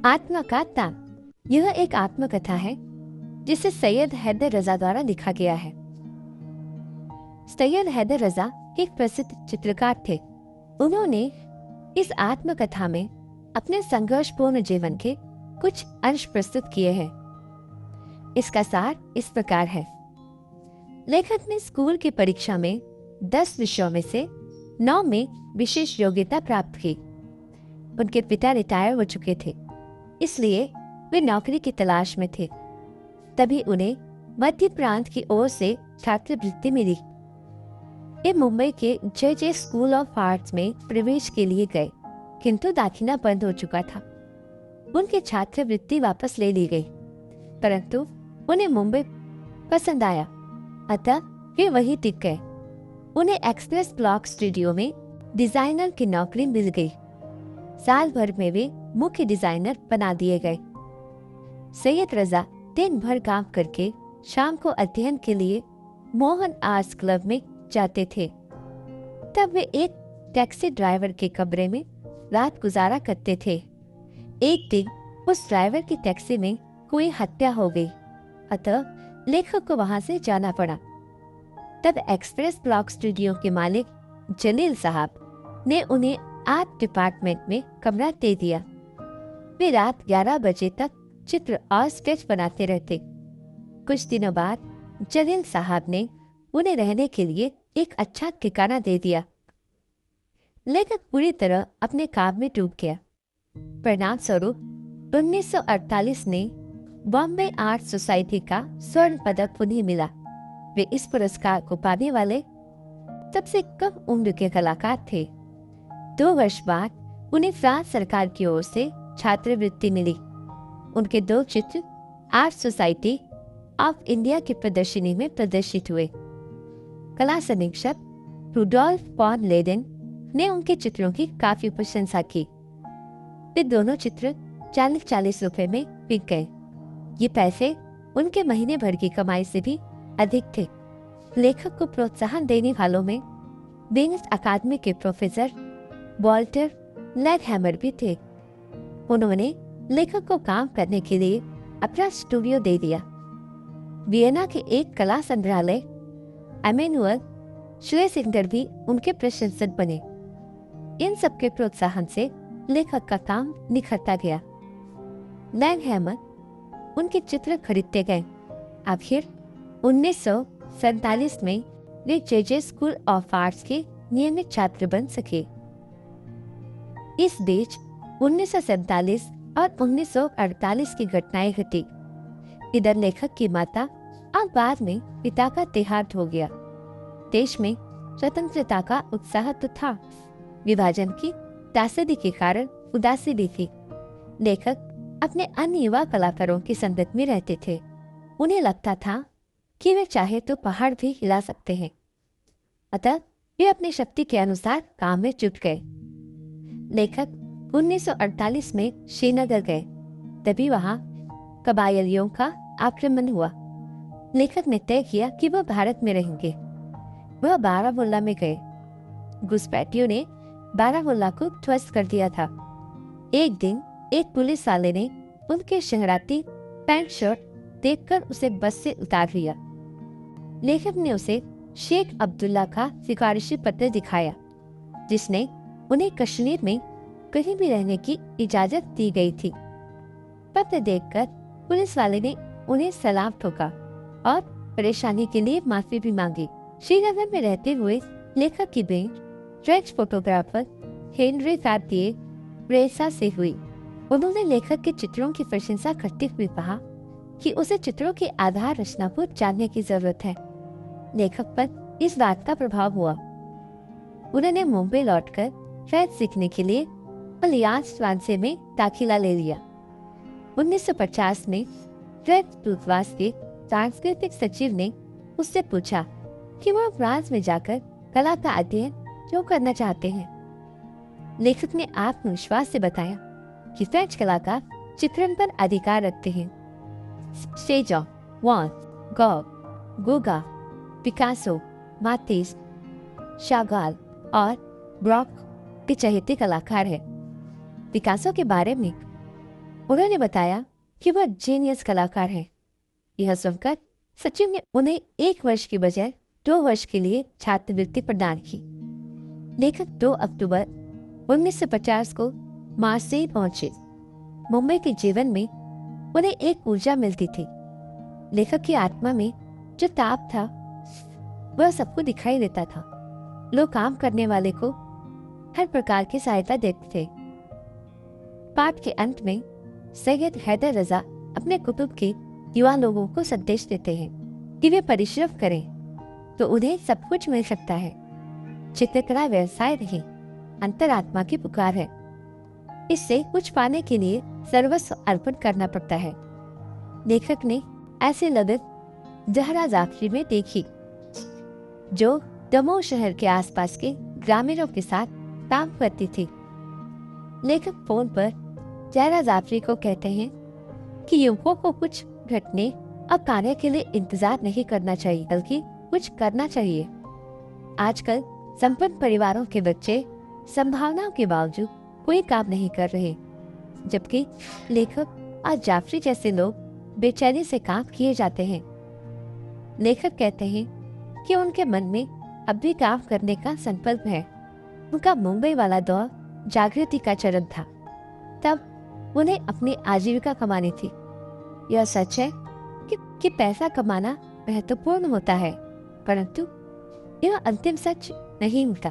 आत्मा का ताम। यह एक आत्मकथा है जिसे सैयद हैदर रजा द्वारा लिखा गया है। सैयद हैदर रजा एक प्रसिद्ध चित्रकार थे। उन्होंने इस आत्मकथा में अपने संघर्षपूर्ण जीवन के कुछ अंश प्रस्तुत किए हैं। इसका सार इस प्रकार है। लेखक ने स्कूल की परीक्षा में 10 विषयों में से 9 में विशेष योग्यता प्राप्त की। उनके पिता रिटायर हो चुके थे, इसलिए वे नौकरी की तलाश में थे। तभी उन्हें मध्य प्रांत की ओर से छात्रवृत्ति मिली। वे मुंबई के जे स्कूल ऑफ आर्ट्स में प्रवेश के लिए गए, किंतु दाखिला बंद हो चुका था। उनकी छात्रवृत्ति वापस ले ली गई, परंतु उन्हें मुंबई पसंद आया, अतः वे वहीं टिक गए। उन्हें एक्सप्रेस ब्लॉक स्टूडियो में डिजाइनर की नौकरी मिल गई। साल भर में वे मुख्य डिजाइनर बना दिए गए। सैयद रजा दिन भर काम करके शाम को अध्ययन के लिए मोहन आर्ट्स क्लब में जाते थे। तब वे एक टैक्सी ड्राइवर के कमरे में रात गुजारा करते थे। एक दिन उस ड्राइवर की टैक्सी में कोई हत्या हो गई, अतः लेखक को वहां से जाना पड़ा। तब एक्सप्रेस ब्लॉक स्टूडियो के मालिक जलील साहब ने उन्हें आर्ट डिपार्टमेंट में कमरा दे दिया। वे रात 11 बजे तक चित्र और स्केच बनाते रहते। कुछ दिनों बाद जलील साहब ने उन्हें रहने के लिए एक अच्छा ठिकाना दे दिया। लेखक पूरी तरह अपने काम में डूब गया। परिणाम स्वरूप 1948 में बॉम्बे आर्ट सोसाइटी का स्वर्ण पदक उन्हें मिला। वे इस पुरस्कार को पाने वाले सबसे कम उम्र के कलाकार थे। 2 वर्ष बाद उन्हें फ्रांस सरकार की ओर से छात्रवृत्ति मिली। उनके 2 चित्र आर्ट सोसाइटी ऑफ इंडिया की प्रदर्शनी में प्रदर्शित हुए। कला समीक्षक रुडोल्फ पॉन लेडेन ने उनके चित्रों की काफी प्रशंसा की। वे दोनों चित्र 40-40 रुपए में बिक गए। ये पैसे उनके महीने भर की कमाई से भी अधिक थे। लेखक को प्रोत्साहन देने वालों में वेनिस अकादमी के प्रोफेसर वॉल्टर लैगहैमर भी थे। उन्होंने लेखक को काम करने के लिए अपना स्टूडियो दे दिया। वियना के एक कला संग्रहालय एमेनुअल श्लेसिंगर भी उनके प्रशंसक बने। इन सबके प्रोत्साहन से लेखक का काम निखरता गया। लैगहैमर उनके चित्र खरीदते गए। आखिर 1947 में वे जे स्कूल ऑफ आर्ट्स के नियमित छात्र बन सके। इस बीच 1947 और 1948 की घटनाएं घटी। इधर लेखक की माता और बाद में पिता का देहांत हो गया। देश में स्वतंत्रता का उत्साह तो था, विभाजन की त्रासदी के कारण उदासी भी थी। लेखक अपने अन्य युवा कलाकारों की संगत में रहते थे। उन्हें लगता था कि वे चाहे तो पहाड़ भी हिला सकते हैं, अतः वे अपनी शक्ति के अनुसार काम में जुट गए। लेखक 1948 में श्रीनगर गए। तभी वहां कबायलियों का आक्रमण हुआ। लेखक ने तय किया कि वह भारत में रहेंगे। वह बारामुल्ला में गए। घुसपैठियों ने बारामुल्ला को ध्वस्त कर दिया था। एक दिन एक पुलिस वाले ने उनके शहराती पैंट शर्ट देखकर उसे बस से उतार लिया। लेखक ने उसे शेख अब्दुल्ला का सिफारिशी पत्र दिखाया, जिसने उन्हें कश्मीर में कहीं भी रहने की इजाजत दी गई थी। पत्र देखकर पुलिस वाले ने उन्हें सलाम ठोका और परेशानी के लिए माफी भी मांगी। श्रीनगर में रहते हुए लेखक की भेंट फ्रेंच फोटोग्राफर हेनरी कार्टिये ब्रेसा से हुई। उन्होंने लेखक के चित्रों की प्रशंसा करते हुए कहा कि उसे चित्रों की आधार रचना को जानने की जरूरत है। लेखक पर इस बात का प्रभाव हुआ। उन्होंने मुंबई लौटकर फ्रेंच सीखने के लिए अलियांस फ्रांसे में दाखिला ले लिया। 1950 में फ्रेंच दूतावास के सांस्कृतिक सचिव ने उससे पूछा कि वह फ्रांस में जाकर कला का अध्ययन क्यों करना चाहते हैं। लेखक ने आत्मविश्वास से बताया कि फ्रेंच कलाकार चित्रण पर अधिकार रखते हैं। सेजॉन, वान गॉग, गोगा, पिकासो, मातेस, शागाल और ब्रॉक के चहेते कलाकार हैं। पिकासो के बारे में उन्होंने बताया कि वह जीनियस कलाकार है। यह सुनकर सचिव ने उन्हें 1 वर्ष की बजाय 2 वर्ष के लिए छात्रवृत्ति प्रदान की। लेखक 2 अक्टूबर 1950 को मार्सेई पहुंचे। मुंबई के जीवन में उन्हें एक ऊर्जा मिलती थी। लेखक की आत्मा में जो ताप था वह सबको दिखाई देता था। लोग काम करने वाले को हर प्रकार की सहायता देते थे। पाठ के अंत में सैयद हैदर रजा अपने कुतुब के युवा लोगों को संदेश देते हैं कि वे परिश्रम करें तो उन्हें सब कुछ मिल सकता है। चित्रकला व्यवसाय नहीं, अंतरात्मा की पुकार है। इससे कुछ पाने के लिए सर्वस्व अर्पण करना पड़ता है। लेखक ने ऐसी लदत जहरा जाफरी में देखी, जो दमोह शहर के आसपास के ग्रामीणों के साथ काम करती थी। लेखक फोन पर जहरा जाफरी को कहते हैं कि युवकों को कुछ घटने और कार्य के लिए इंतजार नहीं करना चाहिए, बल्कि कुछ करना चाहिए। आजकल संपन्न परिवारों के बच्चे संभावनाओं के बावजूद कोई काम नहीं कर रहे, जबकि लेखक और जाफरी जैसे लोग बेचैनी से काम किए जाते हैं। लेखक कहते हैं कि उनके मन में अब भी काम करने का संकल्प है। उनका मुंबई वाला दौर जागृति का चरण था। तब उन्हें अपनी आजीविका कमानी थी। यह सच है कि पैसा कमाना महत्वपूर्ण होता है, परंतु यह अंतिम सच नहीं होता।